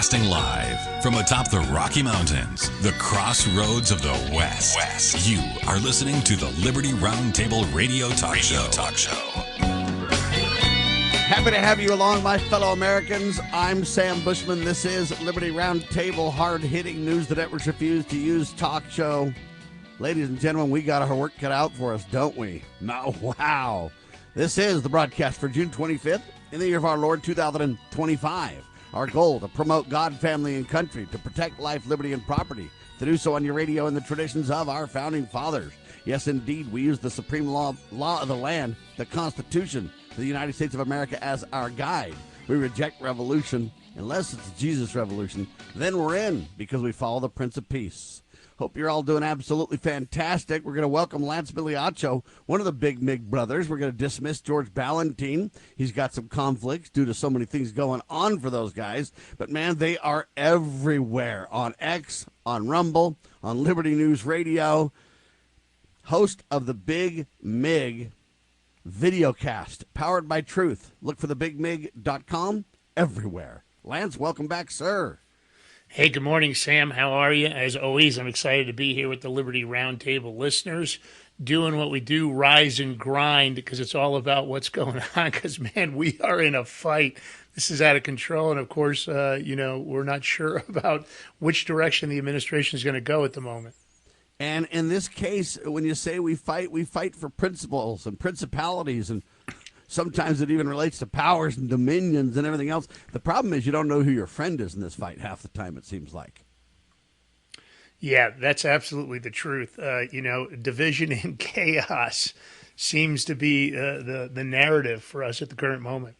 Broadcasting live from atop the Rocky Mountains, the crossroads of the West. You are listening to the Liberty RoundTable Radio Talk Show. Happy to have you along, my fellow Americans. I'm Sam Bushman. This is Liberty RoundTable, hard-hitting news that networks refuse to use talk show. Ladies and gentlemen, we got our work cut out for us, don't we? No, wow. This is the broadcast for June 25th in the year of our Lord 2025. Our goal, to promote God, family, and country, to protect life, liberty, and property, to do so on your radio in the traditions of our founding fathers. Yes, indeed, we use the supreme law of the land, the Constitution of the United States of America as our guide. We reject revolution, unless it's Jesus' revolution. Then we're in, because we follow the Prince of Peace. Hope you're all doing absolutely fantastic. We're going to welcome Lance Migliaccio, one of the Big Mig brothers. We're going to dismiss George Ballantine. He's got some conflicts due to so many things going on for those guys. But, man, they are everywhere, on X, on Rumble, on Liberty News Radio. Host of the Big Mig videocast, powered by Truth. Look for thebigmig.com everywhere. Lance, welcome back, sir. Hey, good morning, Sam. How are you? As always, I'm excited to be here with the Liberty Roundtable listeners, doing what we do, rise and grind, because it's all about what's going on, because, man, we are in a fight. This is out of control, and, of course, we're not sure about which direction the administration is going to go at the moment. And in this case, when you say we fight for principles and principalities, and sometimes it even relates to powers and dominions and everything else. The problem is you don't know who your friend is in this fight half the time, it seems like. Yeah, that's absolutely the truth. Division and chaos seems to be the narrative for us at the current moment.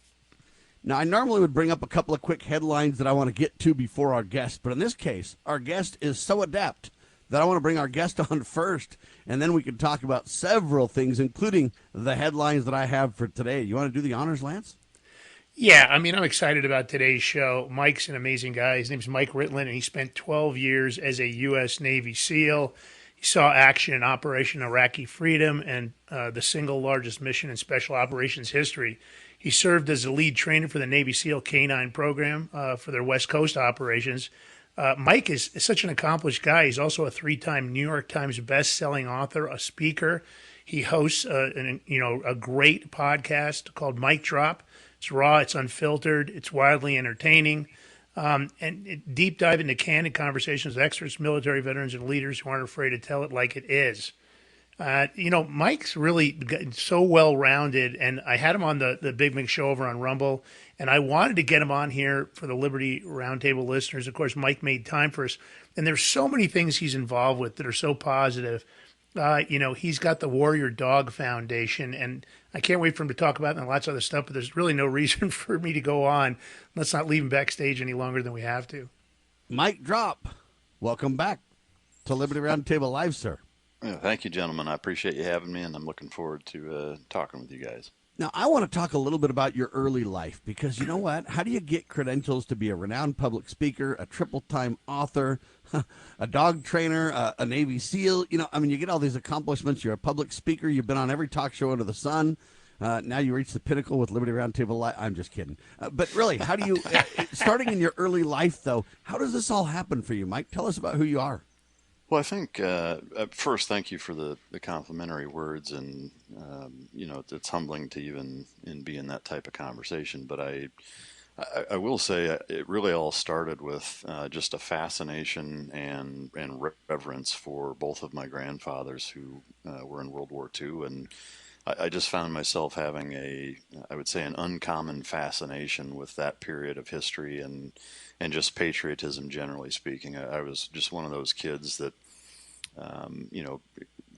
Now, I normally would bring up a couple of quick headlines that I want to get to before our guest, but in this case, our guest is so adept that I want to bring our guest on first, and then we can talk about several things, including the headlines that I have for today. You want to do the honors, Lance? Yeah, I'm excited about today's show. Mike's an amazing guy. His name's Mike Ritland, and he spent 12 years as a U.S. Navy SEAL. He saw action in Operation IRAQI Freedom and the single largest mission in special operations history. He served as the lead trainer for the Navy SEAL K-9 program for their West Coast operations. Mike is such an accomplished guy. He's also a 3-time New York Times best-selling author, a speaker. He hosts a great podcast called Mic Drop. It's raw, it's unfiltered, it's wildly entertaining, and deep dive into candid conversations with experts, military veterans, and leaders who aren't afraid to tell it like it is. Mike's really so well-rounded, and I had him on the Big Mig show over on Rumble, and I wanted to get him on here for the Liberty Roundtable listeners. Of course, Mike made time for us, and there's so many things he's involved with that are so positive. He's got the Warrior Dog Foundation, and I can't wait for him to talk about it and lots of other stuff, but there's really no reason for me to go on. Let's not leave him backstage any longer than we have to. Mic Drop, welcome back to Liberty Roundtable Live, sir. Thank you, gentlemen. I appreciate you having me, and I'm looking forward to talking with you guys. Now, I want to talk a little bit about your early life, because you know what? How do you get credentials to be a renowned public speaker, a triple-time author, a dog trainer, a Navy SEAL? You get all these accomplishments. You're a public speaker. You've been on every talk show under the sun. Now you reach the pinnacle with Liberty Roundtable Live. I'm just kidding. But really, how do you, starting in your early life, though, how does this all happen for you, Mike? Tell us about who you are. Well, I think first, thank you for the complimentary words, and it's humbling to even be in that type of conversation. But I will say it really all started with just a fascination and reverence for both of my grandfathers who were in World War II, and I just found myself having I would say, an uncommon fascination with that period of history and just patriotism, generally speaking. I was just one of those kids that,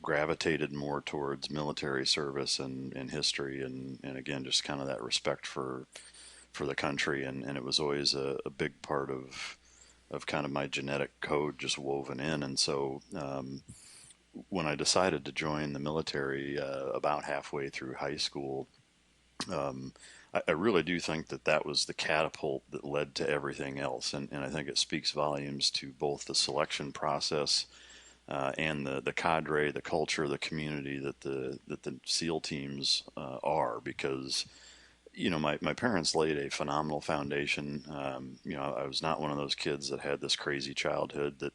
gravitated more towards military service and history, and again, just kind of that respect for the country, and it was always a big part of kind of my genetic code just woven in. And so when I decided to join the military about halfway through high school, I really do think that was the catapult that led to everything else, and I think it speaks volumes to both the selection process and the cadre, the culture, the community that the SEAL teams are, because my parents laid a phenomenal foundation. I was not one of those kids that had this crazy childhood that,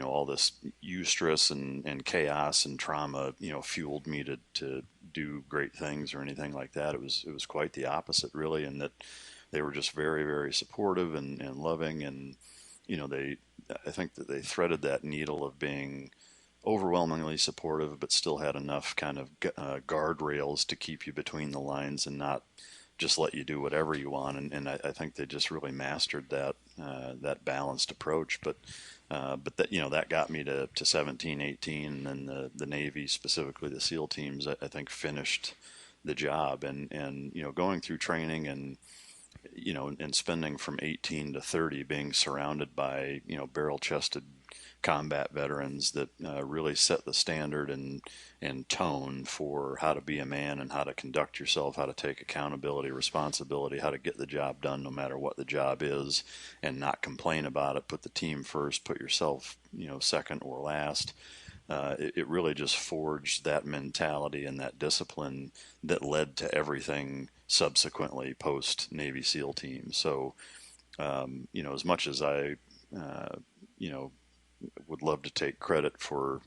all this eustress and chaos and trauma, fueled me to do great things or anything like that. It was quite the opposite, really, in that they were just very, very supportive and loving. And, I think that they threaded that needle of being overwhelmingly supportive, but still had enough kind of guardrails to keep you between the lines and not just let you do whatever you want. And I think they just really mastered that balanced approach. But that got me to 17, 18, and then the Navy, specifically the SEAL teams, I think finished the job. And going through training and spending from 18 to 30 being surrounded by barrel-chested combat veterans that really set the standard and tone for how to be a man and how to conduct yourself, how to take accountability, responsibility, how to get the job done no matter what the job is, and not complain about it. Put the team first, put yourself second or last. It really just forged that mentality and that discipline that led to everything subsequently post Navy SEAL team. So as much as I would love to take credit for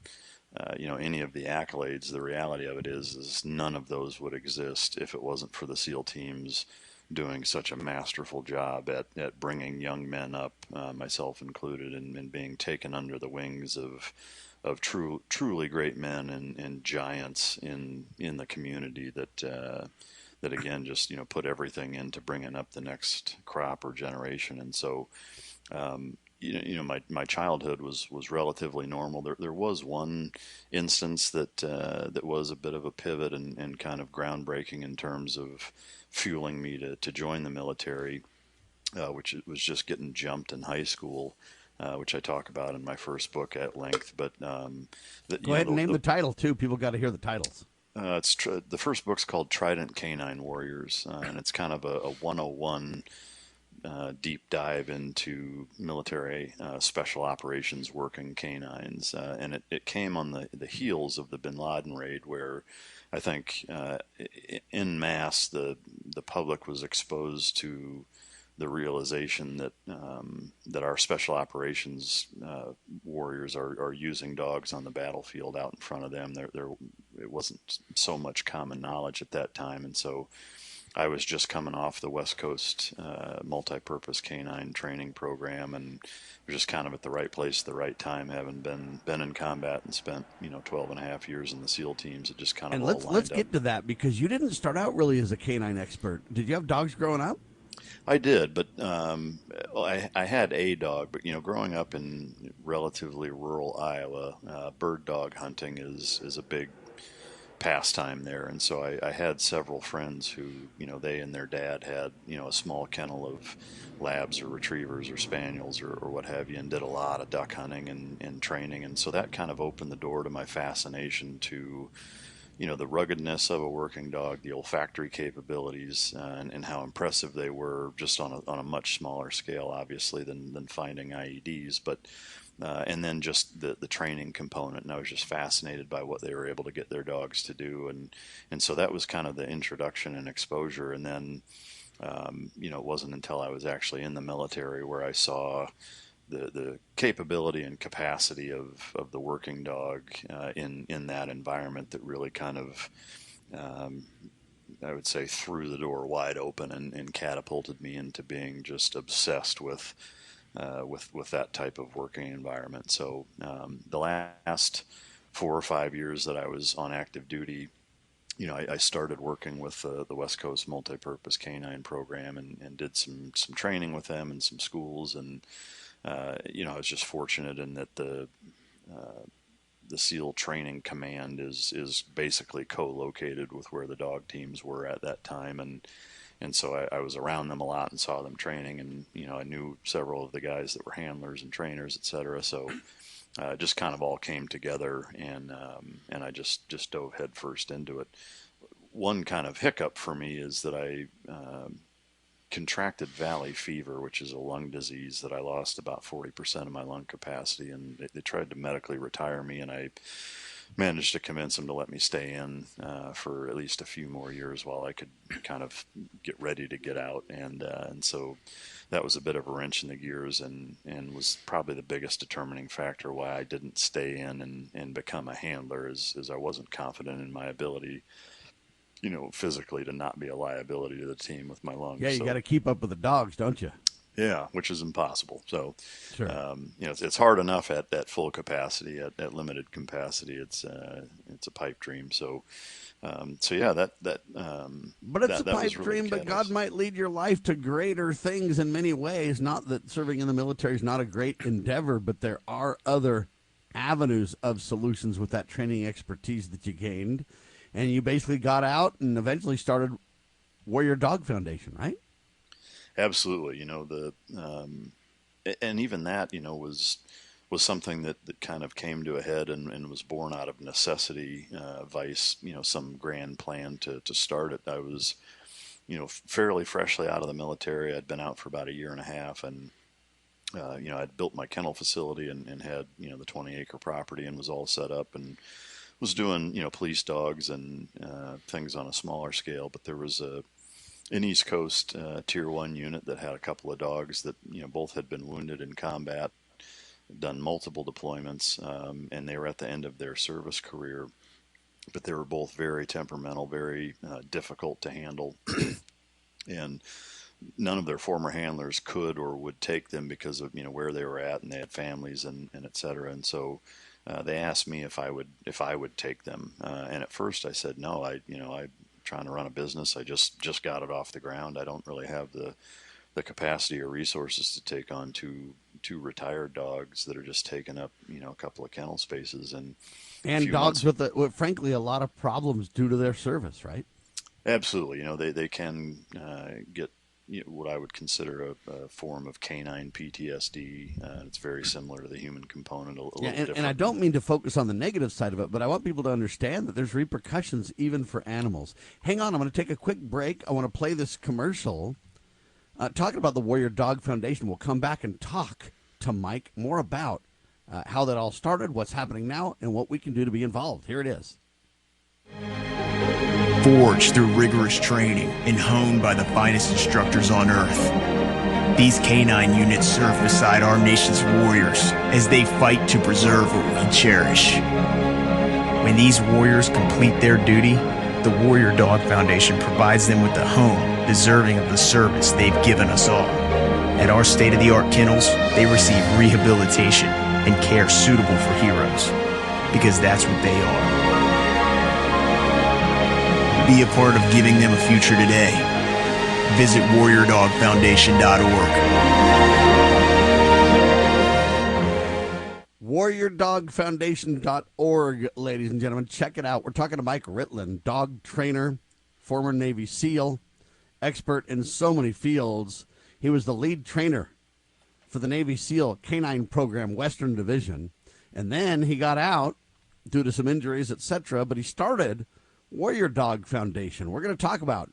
any of the accolades, the reality of it is none of those would exist if it wasn't for the SEAL teams doing such a masterful job at bringing young men up, myself included, and being taken under the wings of truly great men and giants in the community that again just put everything into bringing up the next crop or generation. And so my childhood was relatively normal. There was one instance that was a bit of a pivot and kind of groundbreaking in terms of fueling me to join the military, which was just getting jumped in high school, which I talk about in my first book at length. But go ahead and name the title too. People got to hear the titles. The first book's called Trident Canine Warriors, and it's kind of a 101 deep dive into military special operations working canines, and it came on the heels of the Bin Laden raid, where I think en masse the public was exposed to the realization that our special operations warriors are using dogs on the battlefield out in front of them. It wasn't so much common knowledge at that time, and so I was just coming off the West Coast multi-purpose canine training program, and was just kind of at the right place at the right time, having been in combat and spent 12 and a half years in the SEAL teams. It just kind of and let's get to that, because you didn't start out really as a canine expert. Did you have dogs growing up? I did, but I had a dog. But growing up in relatively rural Iowa, bird dog hunting is a big pastime there, and so I had several friends who they and their dad had a small kennel of labs or retrievers or spaniels or what have you, and did a lot of duck hunting and training, and so that kind of opened the door to my fascination to the ruggedness of a working dog, the olfactory capabilities, and how impressive they were, just on a much smaller scale, obviously, than finding IEDs, but and then just the training component. And I was just fascinated by what they were able to get their dogs to do, and so that was kind of the introduction and exposure. And then it wasn't until I was actually in the military where I saw the capability and capacity of the working dog in that environment that really kind of, I would say, threw the door wide open and catapulted me into being just obsessed with that type of working environment. So the last 4 or 5 years that I was on active duty, I started working with the West Coast Multi-Purpose Canine Program and did some training with them in some schools. And I was just fortunate in that the SEAL Training Command is basically co-located with where the dog teams were at that time, and so I was around them a lot and saw them training, and I knew several of the guys that were handlers and trainers, etc. So it just kind of all came together, and I just dove headfirst into it. One kind of hiccup for me is that I contracted valley fever, which is a lung disease that I lost about 40% of my lung capacity, and they tried to medically retire me, and I managed to convince him to let me stay in for at least a few more years while I could kind of get ready to get out. And so that was a bit of a wrench in the gears, and was probably the biggest determining factor why I didn't stay in and become a handler, is I wasn't confident in my ability, physically, to not be a liability to the team with my lungs. Yeah, you got to keep up with the dogs, don't you? Yeah, which is impossible. So, sure. It's hard enough at full capacity. At limited capacity, it's a pipe dream. So, yeah, that. But it's a pipe dream. But God might lead your life to greater things in many ways. Not that serving in the military is not a great endeavor, but there are other avenues of solutions with that training expertise that you gained, and you basically got out and eventually started Warrior Dog Foundation, right? Absolutely, and even that, was something that kind of came to a head and was born out of necessity, vice, some grand plan to start it. I was, fairly freshly out of the military. I'd been out for about a year and a half, and I'd built my kennel facility and had, the 20-acre property, and was all set up and was doing, police dogs and things on a smaller scale. But there was an East Coast Tier 1 unit that had a couple of dogs that, both had been wounded in combat, done multiple deployments, and they were at the end of their service career. But they were both very temperamental, very difficult to handle, and none of their former handlers could or would take them because of where they were at, and they had families and et cetera. And so they asked me if I would take them, and at first I said no. I'm trying to run a business. I just got it off the ground. I don't really have the capacity or resources to take on two retired dogs that are just taking up a couple of kennel spaces and dogs with frankly a lot of problems due to their service, right? Absolutely. They can get what I would consider a form of canine PTSD. It's very similar to the human component, a little different. And I don't mean to focus on the negative side of it, but I want people to understand that there's repercussions even for animals. Hang on, I'm going to take a quick break. I want to play this commercial talking about the Warrior Dog Foundation. We'll come back and talk to Mike more about how that all started, what's happening now, and what we can do to be involved. Here it is. Forged through rigorous training and honed by the finest instructors on earth, these canine units serve beside our nation's warriors as they fight to preserve what we cherish. When these warriors complete their duty, the Warrior Dog Foundation provides them with a home deserving of the service they've given us all. At our state-of-the-art kennels, they receive rehabilitation and care suitable for heroes, because that's what they are. Be a part of giving them a future today. Visit warriordogfoundation.org. warriordogfoundation.org, ladies and gentlemen. Check it out. We're talking to Mike Ritland, dog trainer, former Navy SEAL, expert in so many fields. He was the lead trainer for the Navy SEAL Canine Program, Western Division. And then he got out due to some injuries, etc., but he started Warrior Dog Foundation. We're going to talk about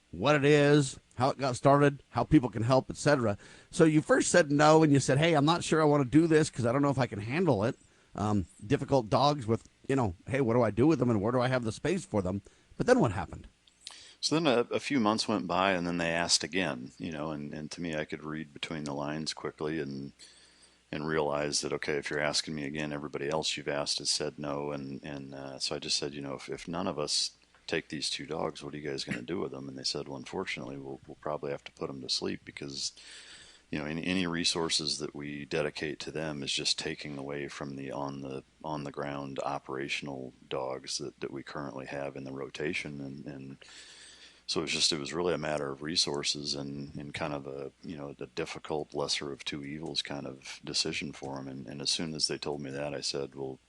what it is, how it got started, how people can help, etc. So you first said no, and you said, hey, I'm not sure I want to do this because I don't know if I can handle it. Difficult dogs with, hey, what do I do with them and where do I have the space for them? But then what happened? So then a few months went by, and then they asked again, and to me, I could read between the lines quickly and realize that, okay, if you're asking me again, everybody else you've asked has said no. And so I just said, if none of us take these two dogs, what are you guys going to do with them? And they said, well, unfortunately, we'll probably have to put them to sleep because, any resources that we dedicate to them is just taking away from the on the ground operational dogs that we currently have in the rotation. And so it was really a matter of resources and kind of a difficult lesser of two evils kind of decision for them. And as soon as they told me that, I said, well,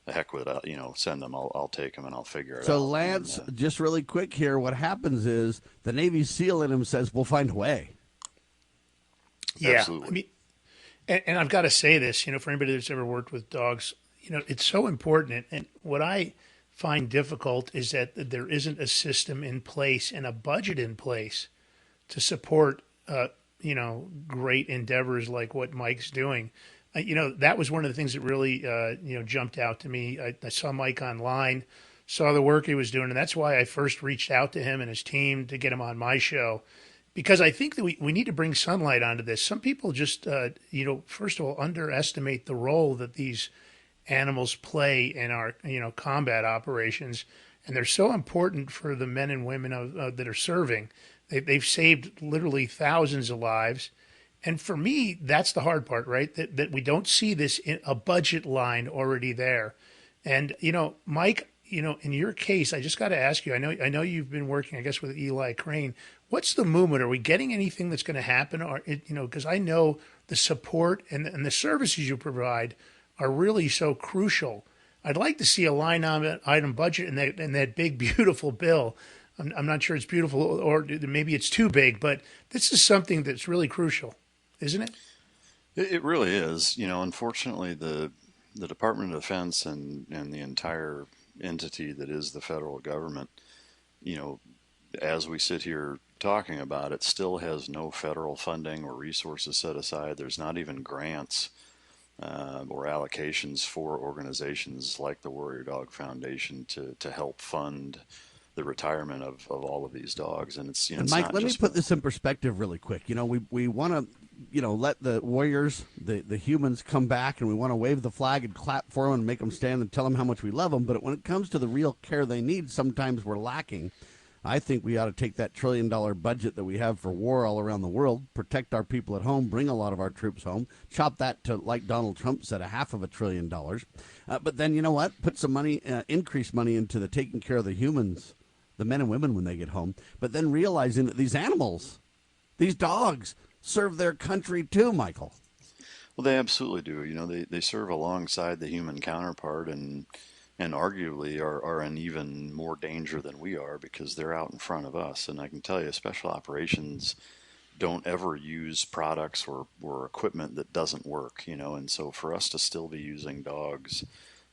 the heck with it, send them. I'll take them and I'll figure it out. So Lance, just really quick here, what happens is the Navy SEAL in him says, we'll find a way. Yeah. Absolutely. I mean, and I've got to say this, for anybody that's ever worked with dogs, it's so important. And what I find difficult is that there isn't a system in place and a budget in place to support, great endeavors like what Mike's doing. that was one of the things that really, jumped out to me. I saw Mike online, saw the work he was doing, and that's why I first reached out to him and his team to get him on my show, because I think that we need to bring sunlight onto this. Some people just, first of all, underestimate the role that these animals play in our, combat operations, and they're so important for the men and women that are serving. They've saved literally thousands of lives. And for me, that's the hard part, right? That we don't see this in a budget line already there. And, Mike, in your case, I just got to ask you, I know you've been working, I guess, with Eli Crane. What's the movement? Are we getting anything that's going to happen? Or, because I know the support and the services you provide are really so crucial. I'd like to see a line item budget in that big, beautiful bill. I'm not sure it's beautiful, or maybe it's too big, but this is something that's really crucial, isn't it? It really is. Unfortunately, the Department of Defense and the entire entity that is the federal government, as we sit here talking about it, still has no federal funding or resources set aside. There's not even grants or allocations for organizations like the Warrior Dog Foundation to help fund the retirement of all of these dogs. And it's, and Mike, let me put this in perspective really quick. We want to, let the warriors, the humans come back, and we want to wave the flag and clap for them and make them stand and tell them how much we love them. But when it comes to the real care they need, sometimes we're lacking. I think we ought to take that $1 trillion budget that we have for war all around the world, protect our people at home, bring a lot of our troops home, chop that to, like Donald Trump said, $500 billion. But then, you know what? Put some money, increase money into the taking care of the humans, the men and women when they get home. But then realizing that these animals, these dogs, serve their country too, Michael. Well, they absolutely do. They serve alongside the human counterpart, and arguably are in even more danger than we are, because they're out in front of us. And I can tell you, special operations don't ever use products or equipment that doesn't work, and so for us to still be using dogs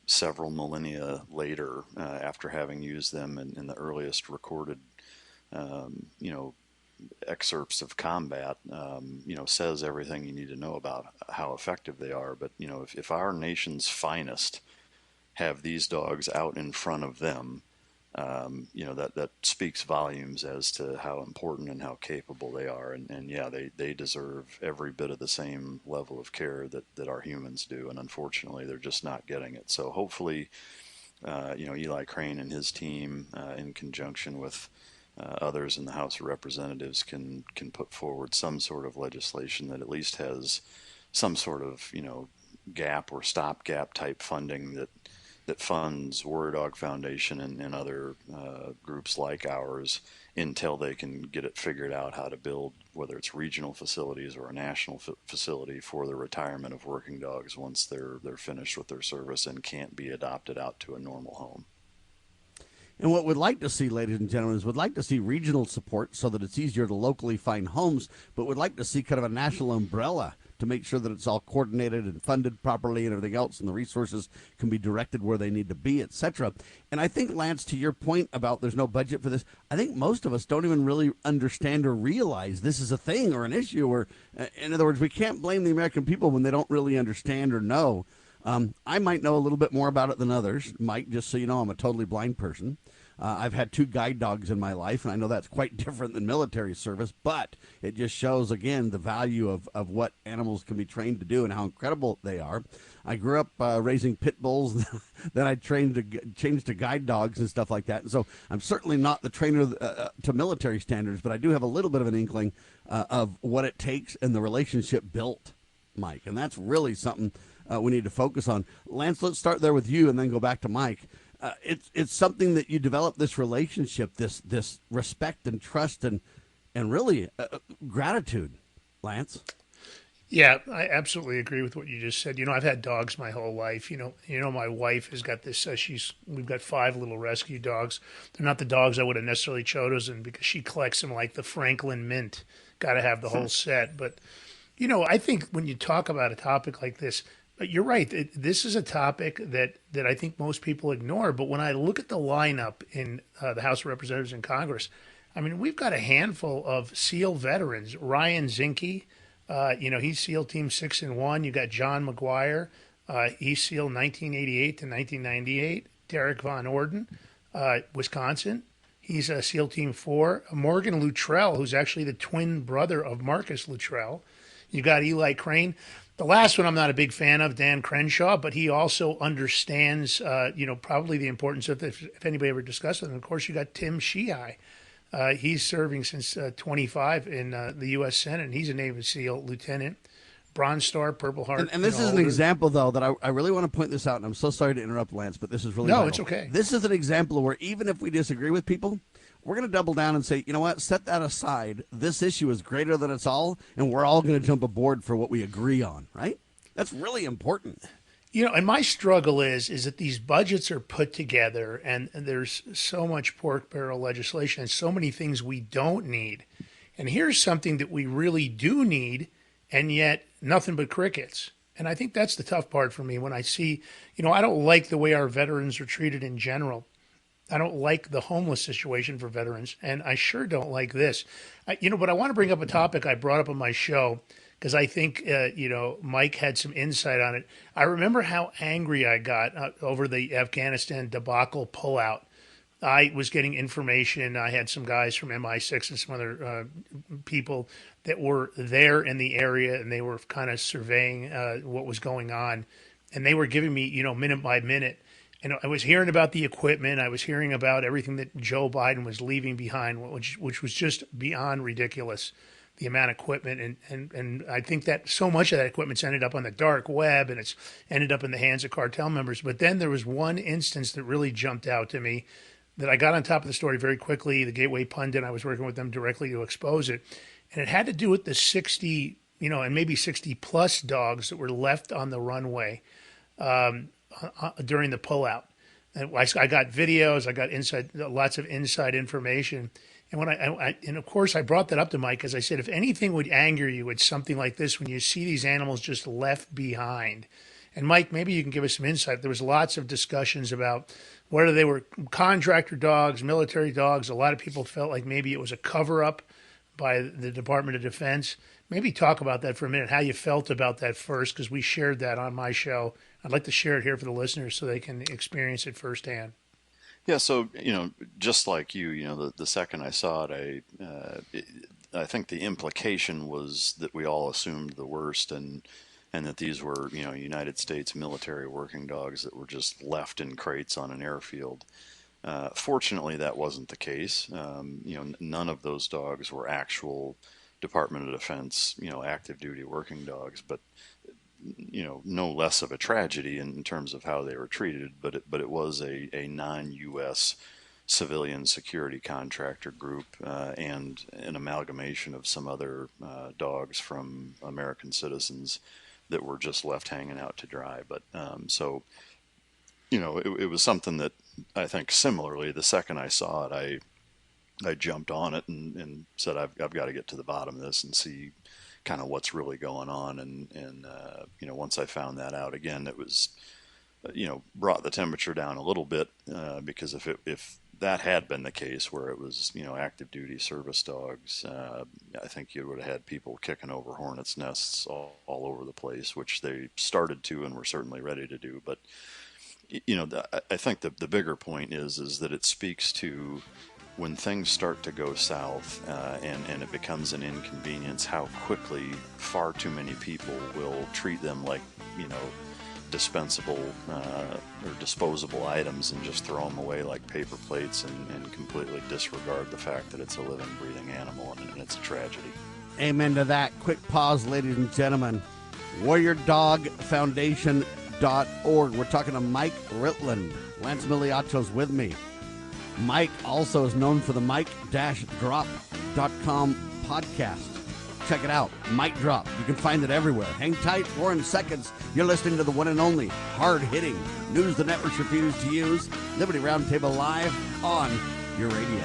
several millennia later, after having used them in the earliest recorded, excerpts of combat, says everything you need to know about how effective they are. But, if our nation's finest have these dogs out in front of them, that speaks volumes as to how important and how capable they are. And yeah, they deserve every bit of the same level of care that our humans do. And unfortunately, they're just not getting it. So hopefully, Eli Crane and his team, in conjunction with others in the House of Representatives, can put forward some sort of legislation that at least has some sort of, gap or stopgap type funding that funds Warrior Dog Foundation and other groups like ours until they can get it figured out how to build, whether it's regional facilities or a national facility for the retirement of working dogs once they're finished with their service and can't be adopted out to a normal home. And what we'd like to see, ladies and gentlemen, is we'd like to see regional support so that it's easier to locally find homes, but we'd like to see kind of a national umbrella to make sure that it's all coordinated and funded properly and everything else, and the resources can be directed where they need to be, etc. And I think, Lance, to your point about there's no budget for this, I think most of us don't even really understand or realize this is a thing or an issue. Or, in other words, we can't blame the American people when they don't really understand or know. I might know a little bit more about it than others. Mike, just so you know, I'm a totally blind person. I've had 2 guide dogs in my life, and I know that's quite different than military service, but it just shows, again, the value of what animals can be trained to do and how incredible they are. I grew up raising pit bulls, then I changed to guide dogs and stuff like that. And so I'm certainly not the trainer to military standards, but I do have a little bit of an inkling of what it takes and the relationship built, Mike. And that's really something we need to focus on. Lance, let's start there with you and then go back to Mike. It's something that you develop this relationship, this respect and trust and really gratitude, Lance. Yeah, I absolutely agree with what you just said. I've had dogs my whole life. My wife has got this. We've got 5 little rescue dogs. They're not the dogs I would have necessarily chosen because she collects them like the Franklin Mint. Got to have the whole set. But I think when you talk about a topic like this, you're right. This is a topic that I think most people ignore. But when I look at the lineup in the House of Representatives and Congress, I mean, we've got a handful of SEAL veterans. Ryan Zinke, He's SEAL Team 6 and 1. You got John McGuire. He's SEAL 1988 to 1998. Derek Von Orden, Wisconsin. He's SEAL Team 4. Morgan Luttrell, who's actually the twin brother of Marcus Luttrell. You got Eli Crane. The last one I'm not a big fan of, Dan Crenshaw, but he also understands, probably the importance of this, if anybody ever discussed it. And, of course, you got Tim Sheehy. He's serving since 25 in the U.S. Senate, and he's a Navy SEAL lieutenant. Bronze Star, Purple Heart. And this is an example, though, that I really want to point this out, and I'm so sorry to interrupt, Lance, but this is really vital. It's okay. This is an example where even if we disagree with people, we're going to double down and say, you know what, set that aside. This issue is greater than it's all, and we're all going to jump aboard for what we agree on, right? That's really important. And my struggle is that these budgets are put together, and there's so much pork barrel legislation and so many things we don't need. And here's something that we really do need, and yet nothing but crickets. And I think that's the tough part for me when I see, I don't like the way our veterans are treated in general. I don't like the homeless situation for veterans, and I sure don't like this. But I want to bring up a topic I brought up on my show because I think, Mike had some insight on it. I remember how angry I got over the Afghanistan debacle pullout. I was getting information. I had some guys from MI6 and some other people that were there in the area, and they were kind of surveying what was going on. And they were giving me, minute by minute. And I was hearing about the equipment. I was hearing about everything that Joe Biden was leaving behind, which was just beyond ridiculous, the amount of equipment. And I think that so much of that equipment's ended up on the dark web, and it's ended up in the hands of cartel members. But then there was one instance that really jumped out to me that I got on top of the story very quickly. The Gateway Pundit, I was working with them directly to expose it. And it had to do with the 60, and maybe 60 plus dogs that were left on the runway during the pullout. And I got videos, I got lots of inside information. And when and of course I brought that up to Mike because I said, if anything would anger you, it's something like this when you see these animals just left behind. And Mike, maybe you can give us some insight. There was lots of discussions about whether they were contractor dogs, military dogs. A lot of people felt like maybe it was a cover-up by the Department of Defense. Maybe talk about that for a minute, how you felt about that first, because we shared that on my show. I'd like to share it here for the listeners so they can experience it firsthand. Yeah, so, just like you, the second I saw it, I think the implication was that we all assumed the worst and that these were, United States military working dogs that were just left in crates on an airfield. Fortunately, that wasn't the case. None of those dogs were actual Department of Defense, active duty working dogs, but no less of a tragedy in terms of how they were treated. But it was a non-U.S. civilian security contractor group and an amalgamation of some other dogs from American citizens that were just left hanging out to dry. But it was something that I think similarly, the second I saw it, I jumped on it and said, I've got to get to the bottom of this and see kind of what's really going on. And once I found that out, again, it was, brought the temperature down a little bit because if that had been the case where it was, active duty service dogs, I think you would have had people kicking over hornets' nests all over the place, which they started to and were certainly ready to do. But, I think the bigger point is that it speaks to when things start to go south and it becomes an inconvenience, how quickly far too many people will treat them like, dispensable or disposable items and just throw them away like paper plates and completely disregard the fact that it's a living, breathing animal and it's a tragedy. Amen to that. Quick pause, ladies and gentlemen. WarriorDogFoundation.org. We're talking to Mike Ritland. Lance Migliaccio's with me. Mike also is known for the Mike-Drop.com podcast. Check it out, Mike Drop. You can find it everywhere. Hang tight, 4 in seconds. You're listening to the one and only hard-hitting news the networks refuse to use. Liberty Roundtable live on your radio.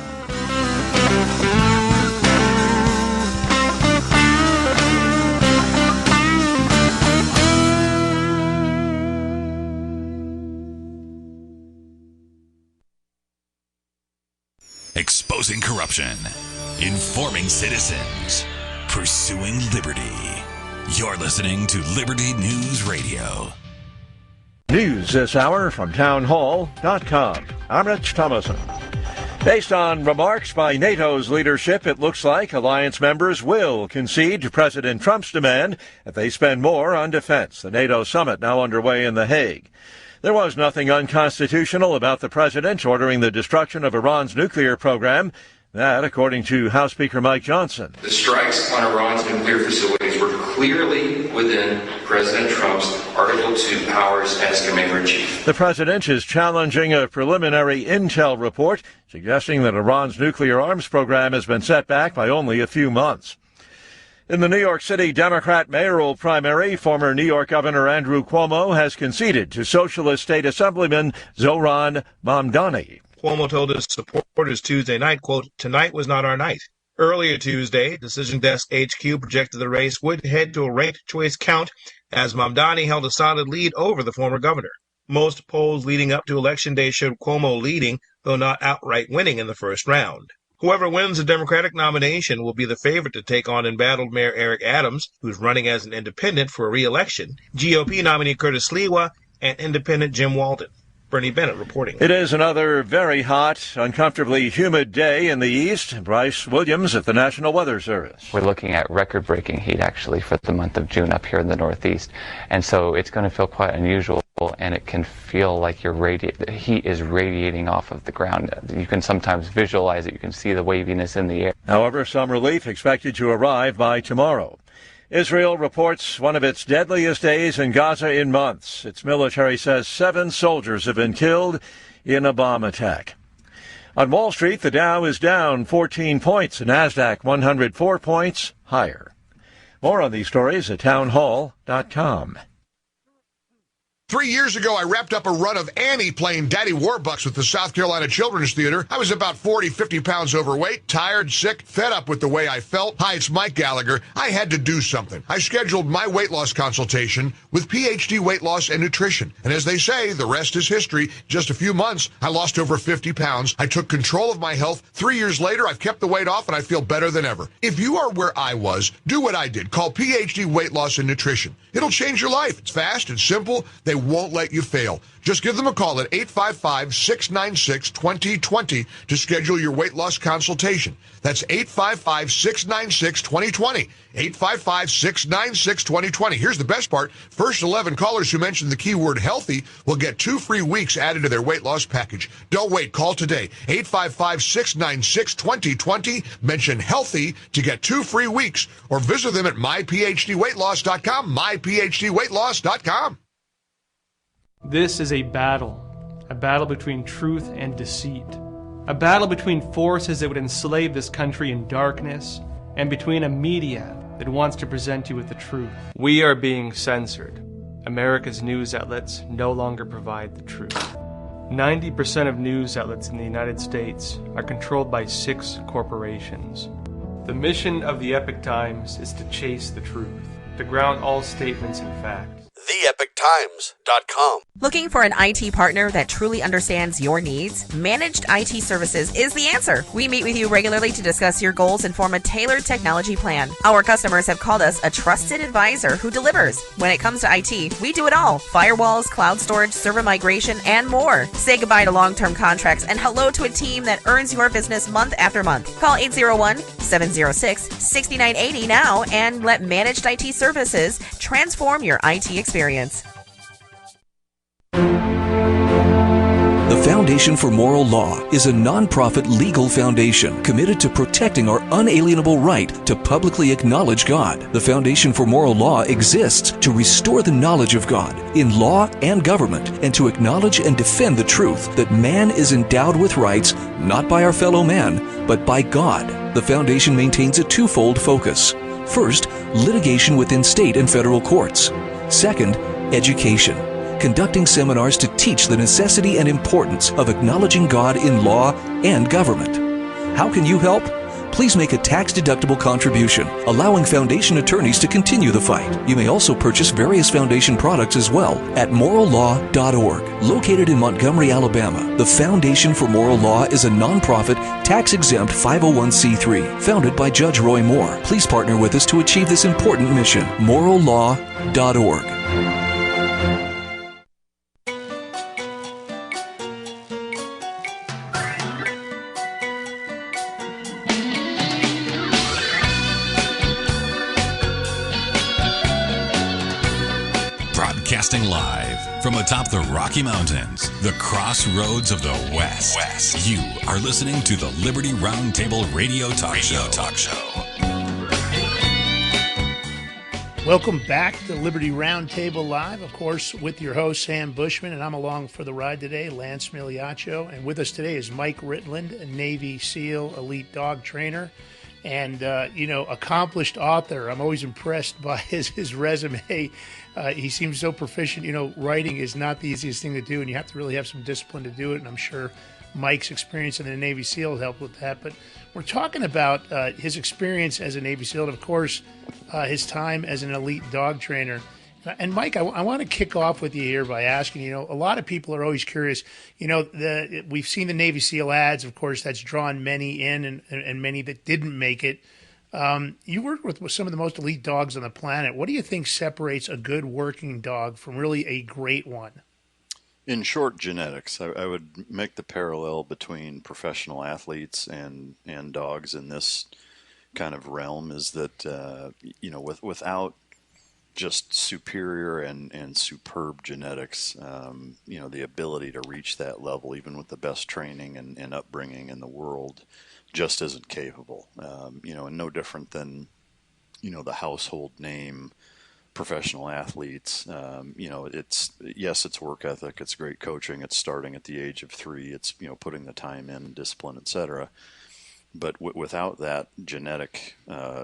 Exposing corruption, informing citizens, pursuing liberty. You're listening to Liberty News Radio. News this hour from townhall.com. I'm Rich Thomason. Based on remarks by NATO's leadership, it looks like alliance members will concede to President Trump's demand that they spend more on defense. The NATO summit now underway in The Hague. There was nothing unconstitutional about the president ordering the destruction of Iran's nuclear program. That, according to House Speaker Mike Johnson. The strikes on Iran's nuclear facilities were clearly within President Trump's Article 2 powers as Commander-in-Chief. The president is challenging a preliminary intel report suggesting that Iran's nuclear arms program has been set back by only a few months. In the New York City Democrat mayoral primary, former New York Governor Andrew Cuomo has conceded to Socialist State Assemblyman Zohran Mamdani. Cuomo told his supporters Tuesday night, quote, "Tonight was not our night." Earlier Tuesday, Decision Desk HQ projected the race would head to a ranked choice count as Mamdani held a solid lead over the former governor. Most polls leading up to Election Day showed Cuomo leading, though not outright winning in the first round. Whoever wins the Democratic nomination will be the favorite to take on embattled Mayor Eric Adams, who's running as an independent for re-election, GOP nominee Curtis Sliwa, and independent Jim Walden. Bernie Bennett reporting. It is another very hot, uncomfortably humid day in the east. Bryce Williams at the National Weather Service. We're looking at record-breaking heat, actually, for the month of June up here in the Northeast. And so it's going to feel quite unusual, and it can feel like the heat is radiating off of the ground. You can sometimes visualize it. You can see the waviness in the air. However, some relief expected to arrive by tomorrow. Israel reports one of its deadliest days in Gaza in months. Its military says 7 soldiers have been killed in a bomb attack. On Wall Street, the Dow is down 14 points, the NASDAQ 104 points higher. More on these stories at townhall.com. 3 years ago, I wrapped up a run of Annie playing Daddy Warbucks with the South Carolina Children's Theater. I was about 50 pounds overweight, tired, sick, fed up with the way I felt. Hi, it's Mike Gallagher. I had to do something. I scheduled my weight loss consultation with PhD Weight Loss and Nutrition. And as they say, the rest is history. Just a few months, I lost over 50 pounds. I took control of my health. 3 years later, I've kept the weight off and I feel better than ever. If you are where I was, do what I did. Call PhD Weight Loss and Nutrition. It'll change your life. It's fast, it's simple. They won't let you fail. Just give them a call at 855-696-2020 to schedule your weight loss consultation. That's 855-696-2020. 855-696-2020. Here's the best part. First 11 callers who mention the keyword healthy will get 2 free weeks added to their weight loss package. Don't wait. Call today. 855-696-2020. Mention healthy to get 2 free weeks or visit them at myphdweightloss.com, myphdweightloss.com. This is a battle between truth and deceit, a battle between forces that would enslave this country in darkness, and between a media that wants to present you with the truth. We are being censored. America's news outlets no longer provide the truth. 90% of news outlets in the United States are controlled by 6 corporations. The mission of the Epoch Times is to chase the truth, to ground all statements in fact. TheEpochTimes.com. Looking for an IT partner that truly understands your needs? Managed IT Services is the answer. We meet with you regularly to discuss your goals and form a tailored technology plan. Our customers have called us a trusted advisor who delivers. When it comes to IT, we do it all. Firewalls, cloud storage, server migration, and more. Say goodbye to long-term contracts and hello to a team that earns your business month after month. Call 801-706-6980 now and let Managed IT Services transform your IT experience. The Foundation for Moral Law is a nonprofit legal foundation committed to protecting our unalienable right to publicly acknowledge God. The Foundation for Moral Law exists to restore the knowledge of God in law and government and to acknowledge and defend the truth that man is endowed with rights not by our fellow man, but by God. The Foundation maintains a twofold focus. First, litigation within state and federal courts. Second, education, conducting seminars to teach the necessity and importance of acknowledging God in law and government. How can you help? please make a tax-deductible contribution, allowing foundation attorneys to continue the fight. You may also purchase various foundation products as well at morallaw.org. Located in Montgomery, Alabama, the Foundation for Moral Law is a nonprofit, tax-exempt 501c3 founded by Judge Roy Moore. Please partner with us to achieve this important mission. morallaw.org. Broadcasting live from atop the Rocky Mountains, the crossroads of the West. You are listening to the Liberty RoundTable Radio Talk Show. Welcome back to Liberty RoundTable Live, of course, with your host, Sam Bushman, and I'm along for the ride today, Lance Migliaccio. And with us today is Mike Ritland, a Navy SEAL elite dog trainer and, accomplished author. I'm always impressed by his resume. He seems so proficient. Writing is not the easiest thing to do, and you have to really have some discipline to do it, and I'm sure Mike's experience in the Navy SEAL helped with that. But we're talking about his experience as a Navy SEAL and, of course, his time as an elite dog trainer. And, Mike, I want to kick off with you here by asking, a lot of people are always curious. We've seen the Navy SEAL ads. Of course, that's drawn many in and many that didn't make it. You work with some of the most elite dogs on the planet. What do you think separates a good working dog from really a great one? In short, genetics. I would make the parallel between professional athletes and dogs in this kind of realm is that, without just superior and superb genetics, the ability to reach that level, even with the best training and upbringing in the world, just isn't capable. And no different than, the household name professional athletes. It's work ethic, it's great coaching, it's starting at the age of 3, it's, putting the time in, discipline, etc. But without that genetic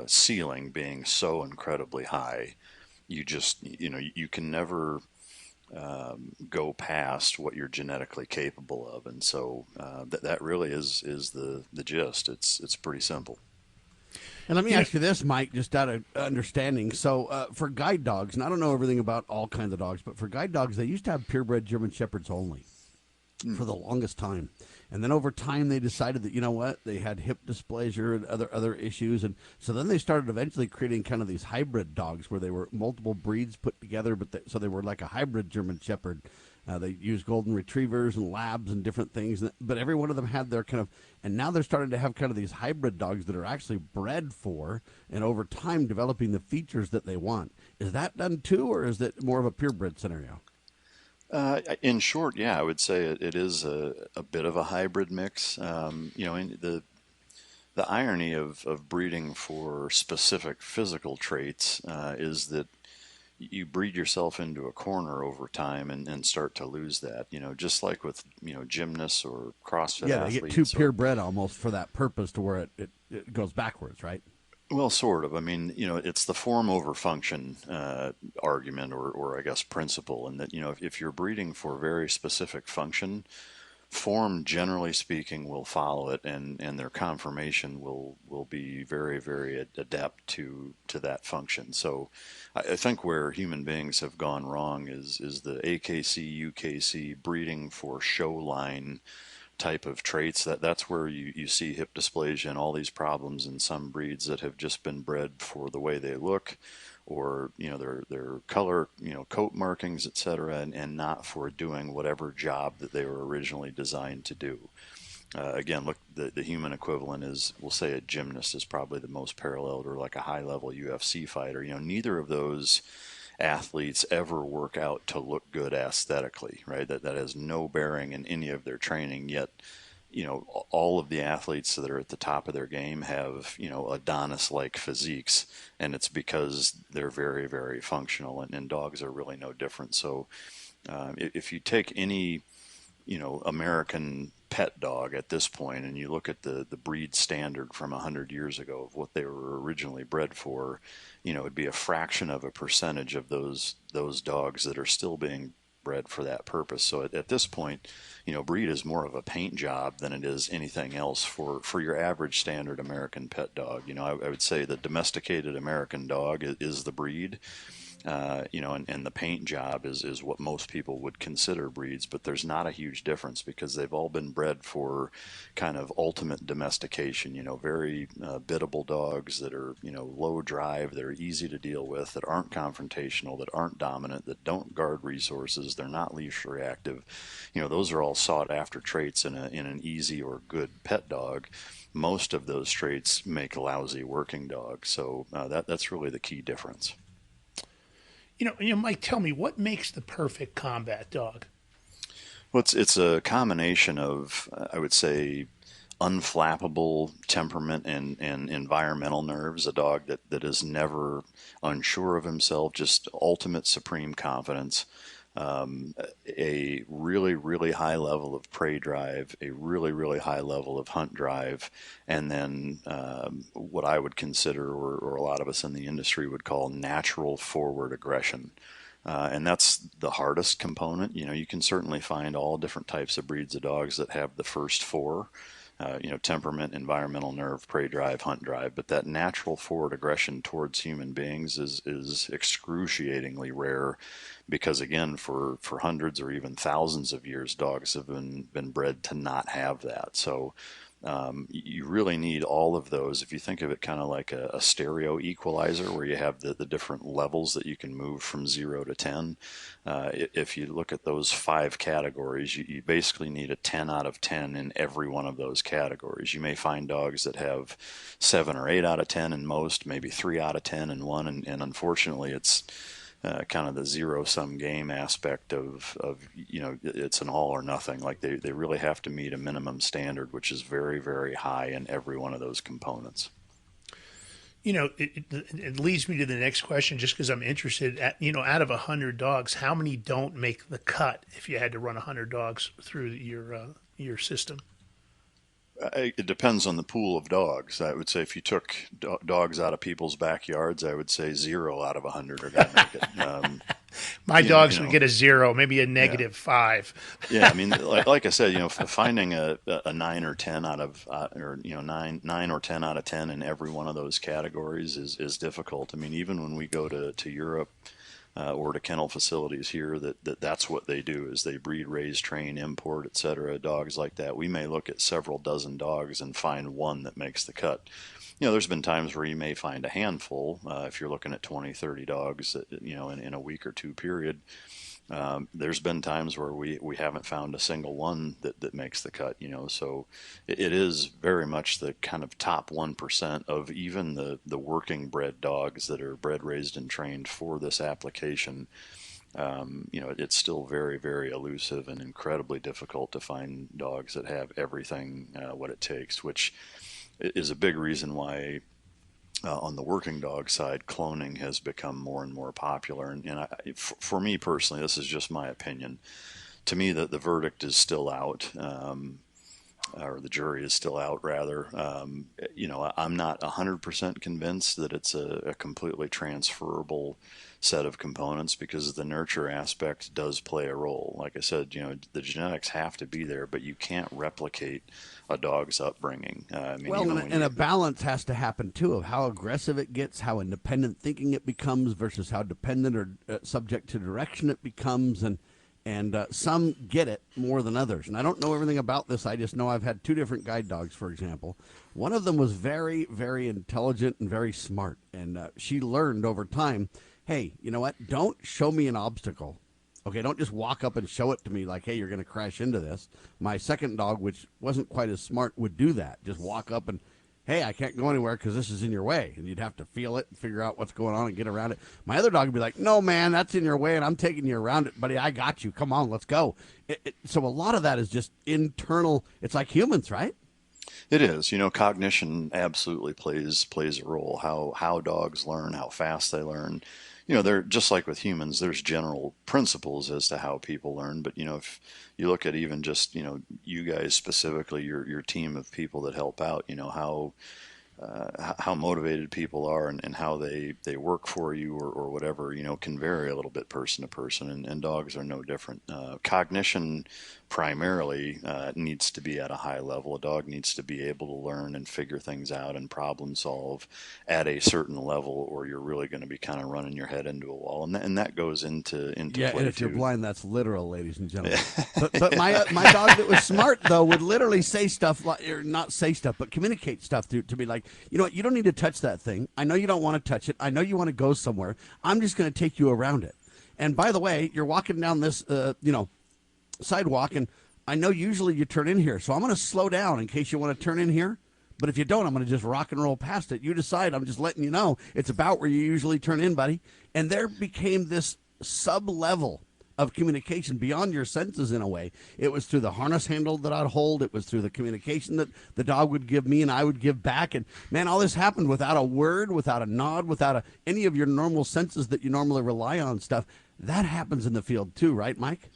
ceiling being so incredibly high, you just, you can never go past what you're genetically capable of. And so that really is the gist. It's pretty simple. And let me ask you this, Mike, just out of understanding. So for guide dogs, and I don't know everything about all kinds of dogs, but for guide dogs, they used to have purebred German Shepherds only for the longest time. And then over time, they decided that, they had hip dysplasia and other issues. And so then they started eventually creating kind of these hybrid dogs where they were multiple breeds put together, so they were like a hybrid German Shepherd. They used golden retrievers and labs and different things, but every one of them had their kind of, and now they're starting to have kind of these hybrid dogs that are actually bred for, and over time developing the features that they want. Is that done too, or is it more of a purebred scenario? In short, yeah, I would say it is a bit of a hybrid mix. In the irony of breeding for specific physical traits is that you breed yourself into a corner over time and start to lose that, just like with, gymnasts or CrossFit athletes. Yeah, they get too purebred almost for that purpose to where it goes backwards, right? Well, sort of. I mean, it's the form over function argument or I guess principle, and that, if you're breeding for very specific function, form, generally speaking, will follow it, and their conformation will be very, very adept to that function. So I think where human beings have gone wrong is the AKC, UKC breeding for show line type of traits. That's where you see hip dysplasia and all these problems in some breeds that have just been bred for the way they look, or their color, coat markings, etc., and not for doing whatever job that they were originally designed to do. Again, look, the human equivalent is, we'll say a gymnast is probably the most paralleled, or like a high-level UFC fighter. Neither of those athletes ever work out to look good aesthetically, right? That has no bearing in any of their training, yet all of the athletes that are at the top of their game have, Adonis-like physiques, and it's because they're very, very functional, and dogs are really no different. So if you take any, American pet dog at this point, and you look at the breed standard from 100 years ago of what they were originally bred for, it'd be a fraction of a percentage of those dogs that are still being bred for that purpose. So at this point, breed is more of a paint job than it is anything else for your average standard American pet dog. I would say the domesticated American dog is the breed. And the paint job is what most people would consider breeds, but there's not a huge difference because they've all been bred for kind of ultimate domestication, very biddable dogs that are, low drive, they're easy to deal with, that aren't confrontational, that aren't dominant, that don't guard resources, they're not leash reactive. Those are all sought after traits in an easy or good pet dog. Most of those traits make lousy working dogs. So that's really the key difference. Mike, tell me, what makes the perfect combat dog? Well, it's a combination of, I would say, unflappable temperament and environmental nerves, a dog that is never unsure of himself, just ultimate supreme confidence, a really, really high level of prey drive, a really, really high level of hunt drive, and then what I would consider, or a lot of us in the industry would call, natural forward aggression. And that's the hardest component. You can certainly find all different types of breeds of dogs that have the first four, temperament, environmental nerve, prey drive, hunt drive, but that natural forward aggression towards human beings is excruciatingly rare because, again, for hundreds or even thousands of years, dogs have been bred to not have that. So you really need all of those. If you think of it kind of like a stereo equalizer where you have the different levels that you can move from 0 to 10, if you look at those 5 categories, you basically need a 10 out of 10 in every one of those categories. You may find dogs that have 7 or 8 out of 10 in most, maybe 3 out of 10 in one, and unfortunately it's kind of the zero-sum game aspect of it's an all or nothing. Like they really have to meet a minimum standard, which is very, very high in every one of those components. It leads me to the next question, just because I'm interested. Out of 100 dogs, how many don't make the cut if you had to run 100 dogs through your system? It depends on the pool of dogs. I would say if you took dogs out of people's backyards, I would say 0 out of 100 are going to make it. My dogs would get a 0, maybe a negative 5. Yeah, I mean, like I said, finding a 9 or 10 out of, 9 or 10 out of 10 in every one of those categories is difficult. I mean, even when we go to Europe, or to kennel facilities here, that's what they do, is they breed, raise, train, import, etc. Dogs like that. We may look at several dozen dogs and find one that makes the cut. There's been times where you may find a handful, if you're looking at 20, 30 dogs, in a week or two period. There's been times where we haven't found a single one that makes the cut, so it is very much the kind of top 1% of even the working bred dogs that are bred, raised, and trained for this application. It's still very, very elusive and incredibly difficult to find dogs that have everything what it takes, which is a big reason why on the working dog side, cloning has become more and more popular. And for me personally, this is just my opinion. To me, the verdict is still out, or the jury is still out, rather. I'm not 100% convinced that it's a completely transferable set of components, because the nurture aspect does play a role. Like I said, the genetics have to be there, but you can't replicate a dog's upbringing. And a balance has to happen too, of how aggressive it gets, how independent thinking it becomes versus how dependent or subject to direction it becomes, and some get it more than others. And I don't know everything about this. I just know I've had 2 different guide dogs, for example. One of them was very, very intelligent and very smart, and she learned over time, hey, you know what? Don't show me an obstacle. Okay, don't just walk up and show it to me like, hey, you're going to crash into this. My second dog, which wasn't quite as smart, would do that. Just walk up and, hey, I can't go anywhere because this is in your way. And you'd have to feel it and figure out what's going on and get around it. My other dog would be like, no, man, that's in your way, and I'm taking you around it. Buddy, I got you. Come on, let's go. So a lot of that is just internal. It's like humans, right? It is. Cognition absolutely plays a role. How dogs learn, how fast they learn. They're just like with humans. There's general principles as to how people learn, but if you look at even just you guys specifically, your team of people that help out, how how motivated people are and how they work for you or whatever, can vary a little bit person to person, and dogs are no different. Cognition primarily needs to be at a high level. A dog needs to be able to learn and figure things out and problem solve at a certain level, or you're really going to be kind of running your head into a wall, and that goes into yeah, play and if too. you're blind, that's literal, ladies and gentlemen. but my dog that was smart, though, would literally say stuff, or not say stuff, but communicate stuff to be like, you know what, you don't need to touch that thing. I know you don't want to touch it. I know you want to go somewhere. I'm just going to take you around it. And by the way, you're walking down this, sidewalk, and I know usually you turn in here, so I'm going to slow down in case you want to turn in here. But if you don't, I'm going to just rock and roll past it. You decide. I'm just letting you know it's about where you usually turn in, buddy. And there became this sub-level of communication beyond your senses in a way. It was through the harness handle that I'd hold. It was through the communication that the dog would give me and I would give back. And, man, all this happened without a word, without a nod, without any of your normal senses that you normally rely on stuff. That happens in the field too, right, Mike?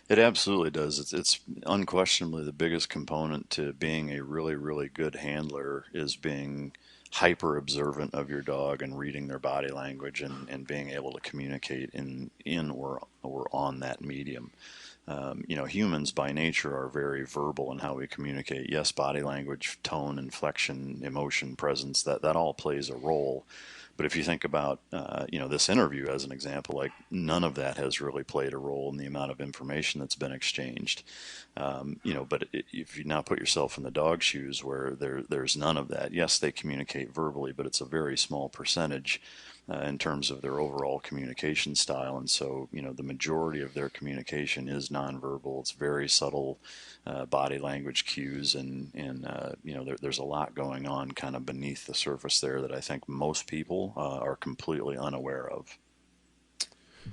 It absolutely does. It's unquestionably the biggest component to being a really, really good handler is being hyper observant of your dog and reading their body language and being able to communicate in or on that medium. Humans by nature are very verbal in how we communicate. Yes, body language, tone, inflection, emotion, presence, that all plays a role. But if you think about, this interview as an example, like none of that has really played a role in the amount of information that's been exchanged. But if you now put yourself in the dog's shoes where there's none of that, yes, they communicate verbally, but it's a very small percentage in terms of their overall communication style. And so, the majority of their communication is nonverbal. It's very subtle body language cues, and there's a lot going on kind of beneath the surface there that I think most people are completely unaware of.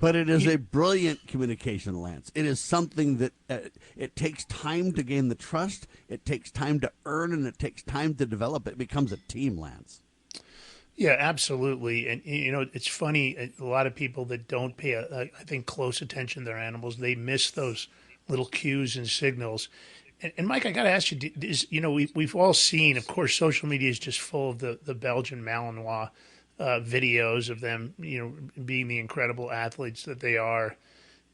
But it is a brilliant communication, Lance. It is something that it takes time to gain the trust, it takes time to earn, and it takes time to develop. It becomes a team, Lance. Yeah, absolutely. And, it's funny, a lot of people that don't pay, I think, close attention to their animals, they miss those little cues and signals. And Mike, I got to ask you, we've all seen, of course, social media is just full of the Belgian Malinois videos of them, being the incredible athletes that they are.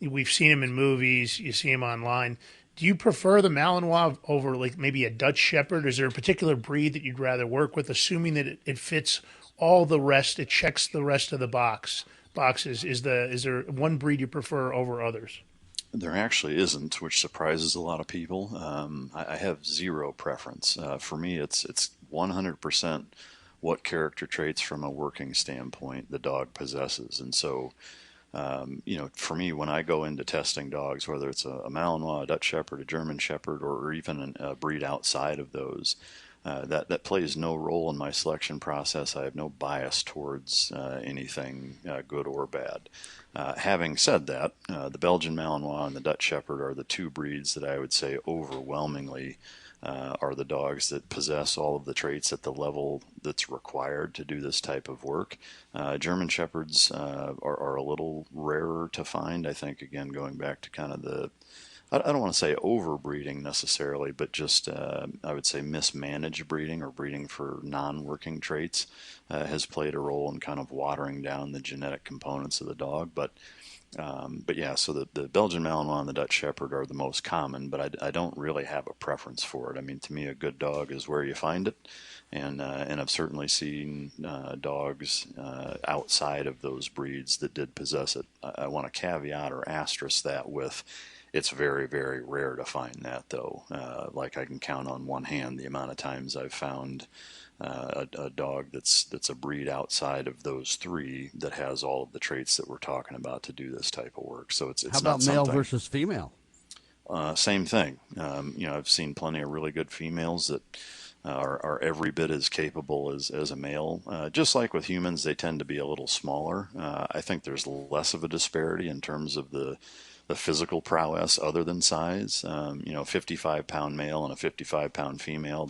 We've seen them in movies. You see them online. Do you prefer the Malinois over like maybe a Dutch Shepherd? Is there a particular breed that you'd rather work with, assuming that it fits all the rest, it checks the rest of the boxes? Is there one breed you prefer over others? There actually isn't, which surprises a lot of people. I have zero preference. For me, it's 100% what character traits from a working standpoint the dog possesses. And so, for me, when I go into testing dogs, whether it's a Malinois, a Dutch Shepherd, a German Shepherd, or even a breed outside of those, that plays no role in my selection process. I have no bias towards anything good or bad. Having said that, the Belgian Malinois and the Dutch Shepherd are the two breeds that I would say overwhelmingly are the dogs that possess all of the traits at the level that's required to do this type of work. German Shepherds are a little rarer to find. I think, again, going back to kind of I don't want to say overbreeding necessarily, but just I would say mismanaged breeding or breeding for non-working traits has played a role in kind of watering down the genetic components of the dog. But yeah, so the Belgian Malinois and the Dutch Shepherd are the most common, but I don't really have a preference for it. I mean, to me, a good dog is where you find it, and I've certainly seen dogs outside of those breeds that did possess it. I want to caveat or asterisk that with, it's very, very rare to find that, though. Like I can count on one hand the amount of times I've found a dog that's a breed outside of those three that has all of the traits that we're talking about to do this type of work. So it's how about not male versus female? Same thing. I've seen plenty of really good females that are every bit as capable as a male. Just like with humans, they tend to be a little smaller. I think there's less of a disparity in terms of the physical prowess other than size. 55-pound male and a 55-pound female,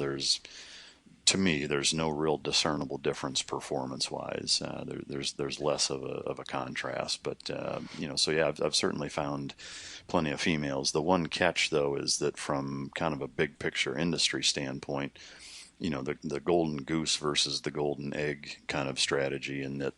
to me, there's no real discernible difference performance-wise. There's less of a contrast, but so yeah, I've certainly found plenty of females. The one catch, though, is that from kind of a big picture industry standpoint, the golden goose versus the golden egg kind of strategy, in that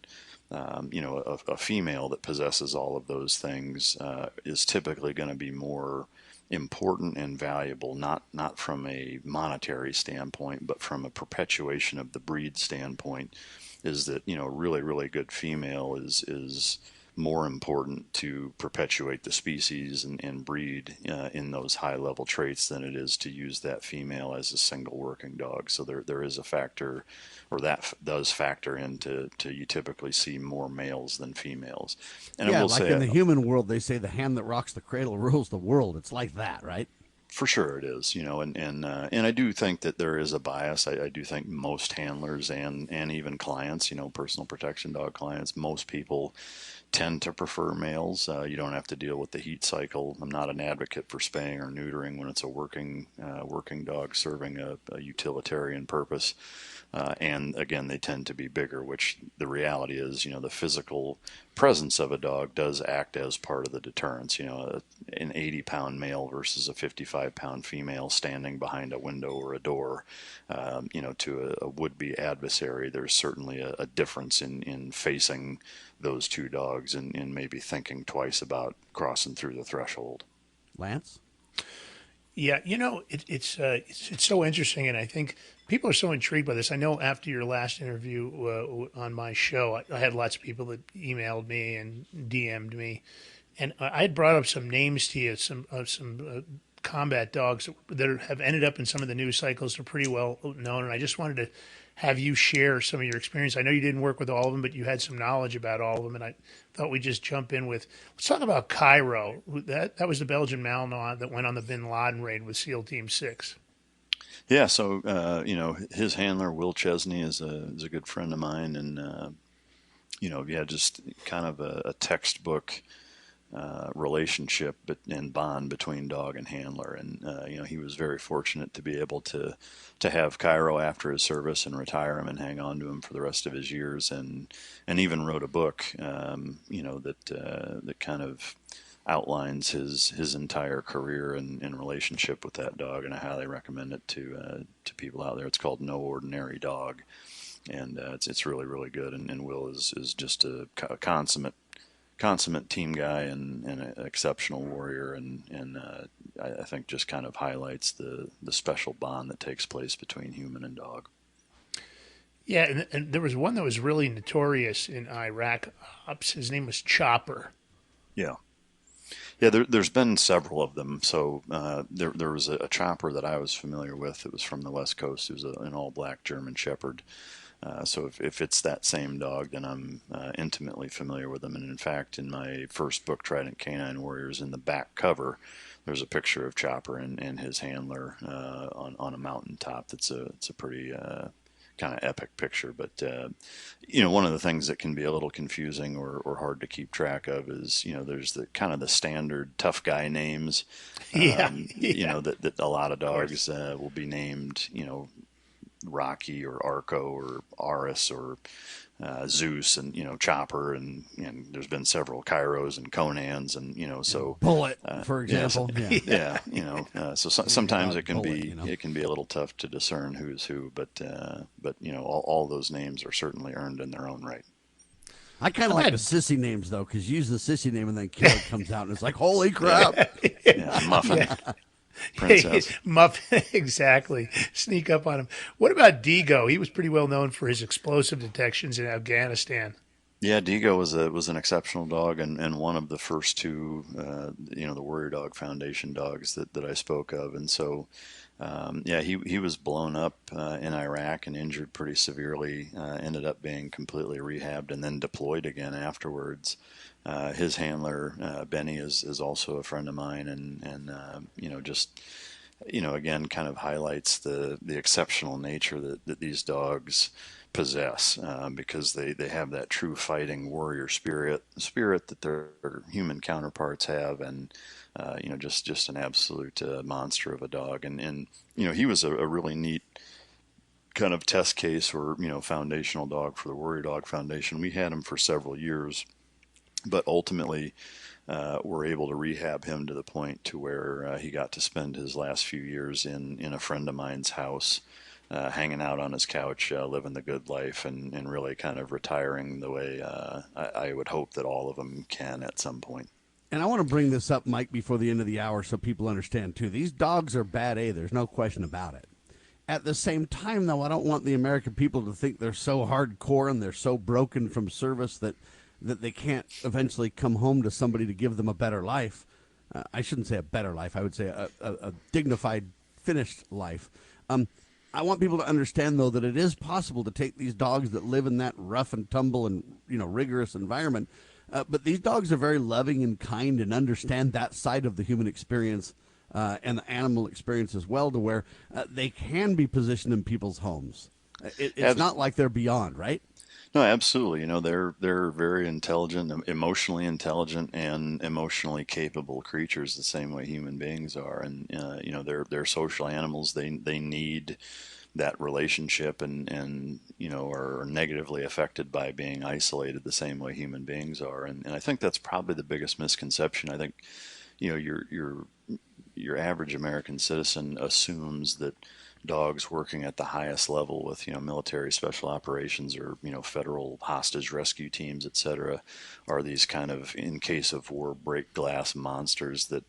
a female that possesses all of those things is typically going to be more important and valuable, not from a monetary standpoint, but from a perpetuation of the breed standpoint. Is that really, really good female is more important to perpetuate the species and breed in those high level traits than it is to use that female as a single working dog. So there is a factor, or that does factor into you typically see more males than females. And I will like say, in the human world, they say the hand that rocks the cradle rules the world. It's like that, right? For sure it is, and I do think that there is a bias. I do think most handlers and even clients, personal protection dog clients, most people tend to prefer males. You don't have to deal with the heat cycle. I'm not an advocate for spaying or neutering when it's a working dog serving a utilitarian purpose. And again, they tend to be bigger, which the reality is, the physical presence of a dog does act as part of the deterrence. An 80-pound male versus a 55-pound female standing behind a window or a door, to a would-be adversary, there's certainly a difference in facing those two dogs and maybe thinking twice about crossing through the threshold. Lance? Yeah, it's so interesting, and I think people are so intrigued by this. I know after your last interview on my show, I had lots of people that emailed me and DM'd me, and I had brought up some names to you, some combat dogs that have ended up in some of the news cycles. They're pretty well known, and I just wanted to have you share some of your experience. I know you didn't work with all of them, but you had some knowledge about all of them, and I thought we'd just jump in with, let's talk about Cairo. That was the Belgian Malinois that went on the Bin Laden raid with SEAL Team 6. Yeah, so his handler Will Chesney is a good friend of mine, and just kind of a textbook relationship and bond between dog and handler, and he was very fortunate to be able to have Cairo after his service and retire him and hang on to him for the rest of his years, and even wrote a book that kind of outlines his entire career and relationship with that dog, and I highly recommend it to people out there. It's called No Ordinary Dog, and it's really, really good, and Will is just a consummate team guy and an exceptional warrior, and I think just kind of highlights the special bond that takes place between human and dog. Yeah, and there was one that was really notorious in Iraq ops. His name was Chopper. Yeah. Yeah, there's been several of them. So there was a Chopper that I was familiar with. It was from the West Coast. It was an all-black German Shepherd. So if it's that same dog, then I'm intimately familiar with them. And in fact, in my first book, Trident Canine Warriors, in the back cover, there's a picture of Chopper and his handler on a mountaintop. It's a pretty kind of epic picture. But one of the things that can be a little confusing or hard to keep track of is there's the kind of the standard tough guy names. That a lot of dogs will be named. Rocky or Arco or Aris or Zeus and Chopper and there's been several Kairos and Conans and so Bullet for example. So sometimes it can be it can be a little tough to discern who's who, but all those names are certainly earned in their own right. I kind of like the sissy names though, because you use the sissy name and then Killer comes out and it's like, holy crap. Muffin. Yeah. Princess. Muffin, exactly. Sneak up on him. What about Digo? He was pretty well known for his explosive detections in Afghanistan. Yeah, Digo was an exceptional dog and one of the first two, the Warrior Dog Foundation dogs that I spoke of. And so, he was blown up in Iraq and injured pretty severely, ended up being completely rehabbed and then deployed again afterwards. His handler, Benny, is also a friend of mine, and again, kind of highlights the exceptional nature that these dogs possess, because they have that true fighting warrior spirit that their human counterparts have, and just an absolute monster of a dog, and he was a really neat kind of test case or foundational dog for the Warrior Dog Foundation. We had him for several years, but ultimately were able to rehab him to the point to where he got to spend his last few years in a friend of mine's house hanging out on his couch, living the good life, and really kind of retiring the way I would hope that all of them can at some point. And I want to bring this up, Mike, before the end of the hour so people understand, too. These dogs are bad, there's no question about it. At the same time, though, I don't want the American people to think they're so hardcore and they're so broken from service that they can't eventually come home to somebody to give them a better life. I shouldn't say a better life. I would say a dignified, finished life. I want people to understand, though, that it is possible to take these dogs that live in that rough and tumble and, rigorous environment. But these dogs are very loving and kind and understand that side of the human experience and the animal experience as well, to where they can be positioned in people's homes. It's not like they're beyond, right? No, absolutely. They're very intelligent, emotionally intelligent, and emotionally capable creatures, the same way human beings are. And they're social animals. They need that relationship, and are negatively affected by being isolated, the same way human beings are. And I think that's probably the biggest misconception. I think your average American citizen assumes that dogs working at the highest level with military special operations or federal hostage rescue teams, etc., are these kind of, in case of war, break glass monsters that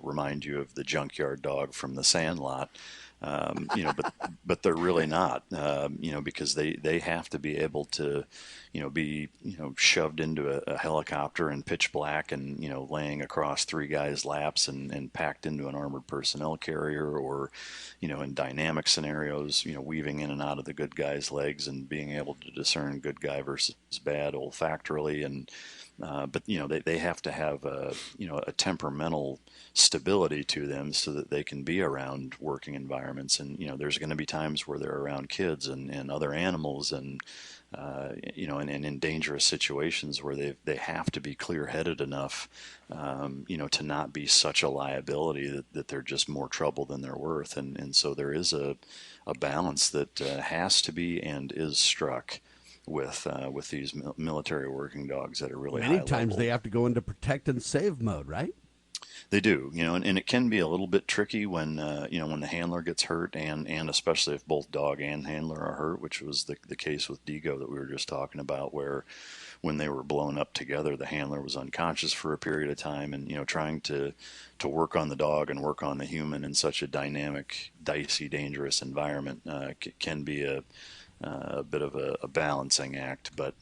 remind you of the junkyard dog from The Sandlot. But they're really not, because they have to be able to, be, shoved into a helicopter in pitch black and, laying across three guys' laps and packed into an armored personnel carrier, or, in dynamic scenarios, weaving in and out of the good guy's legs and being able to discern good guy versus bad olfactorily. And, but they have to have a temperamental stability to them so that they can be around working environments. And there's going to be times where they're around kids and other animals, and and in dangerous situations where they have to be clear-headed enough to not be such a liability that they're just more trouble than they're worth. And so there is a balance that has to be and is struck with these military working dogs that are really high level. Many times they have to go into protect and save mode, right? They do, and it can be a little bit tricky when when the handler gets hurt, and especially if both dog and handler are hurt, which was the case with Digo that we were just talking about, where when they were blown up together, the handler was unconscious for a period of time, and trying to work on the dog and work on the human in such a dynamic, dicey, dangerous environment can be a bit of a balancing act, but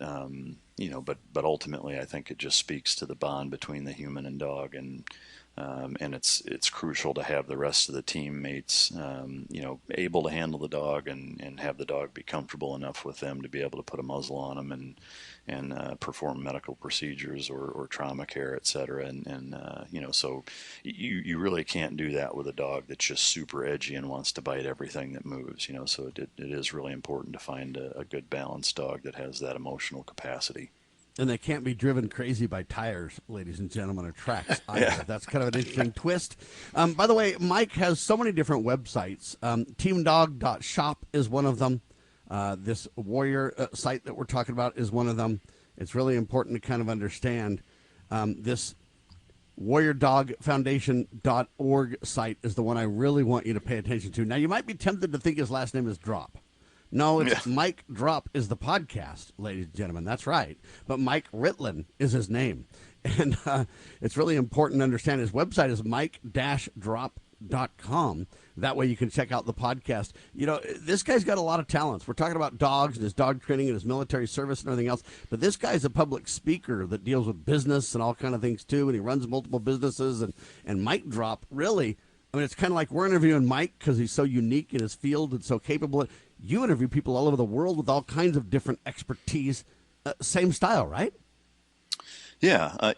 ultimately I think it just speaks to the bond between the human and dog, and it's crucial to have the rest of the teammates able to handle the dog and have the dog be comfortable enough with them to be able to put a muzzle on them and perform medical procedures or trauma care, etc. So you really can't do that with a dog that's just super edgy and wants to bite everything that moves. So it is really important to find a good balanced dog that has that emotional capacity. And they can't be driven crazy by tires, ladies and gentlemen, or tracks either. Yeah. That's kind of an interesting twist. By the way, Mike has so many different websites. Teamdog.shop is one of them. This warrior site that we're talking about is one of them. It's really important to kind of understand this warriordogfoundation.org site is the one I really want you to pay attention to. Now, you might be tempted to think his last name is Drop. No, it's Mike Drop is the podcast, ladies and gentlemen. That's right. But Mike Ritland is his name. And it's really important to understand his website is mike-drop.com. That way you can check out the podcast. This guy's got a lot of talents. We're talking about dogs and his dog training and his military service and everything else. But this guy's a public speaker that deals with business and all kind of things, too. And he runs multiple businesses. And Mike Drop, really, it's kind of like we're interviewing Mike because he's so unique in his field and so capable. You interview people all over the world with all kinds of different expertise. Same style, right? Yeah. I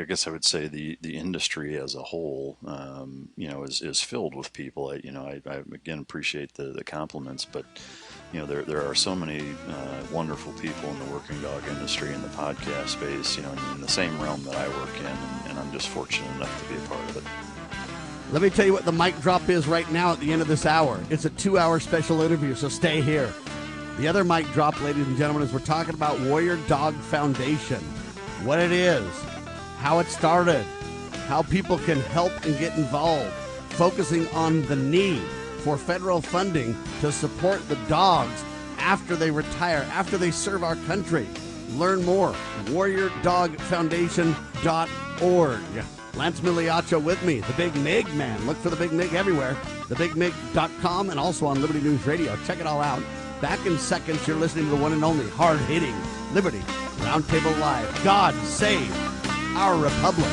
guess I would say the industry as a whole, is filled with people. I again appreciate the compliments, but there are so many wonderful people in the working dog industry and the podcast space, in the same realm that I work in, and I'm just fortunate enough to be a part of it. Let me tell you what the mic drop is right now at the end of this hour. It's a 2-hour special interview, so stay here. The other mic drop, ladies and gentlemen, is we're talking about Warrior Dog Foundation, what it is, how it started, how people can help and get involved, focusing on the need for federal funding to support the dogs after they retire, after they serve our country. Learn more, warriordogfoundation.org. Lance Migliaccio with me, the Big Mig Man. Look for the Big Mig everywhere, thebigmig.com, and also on Liberty News Radio. Check it all out. Back in seconds, you're listening to the one and only hard-hitting Liberty Roundtable Live. God save our republic.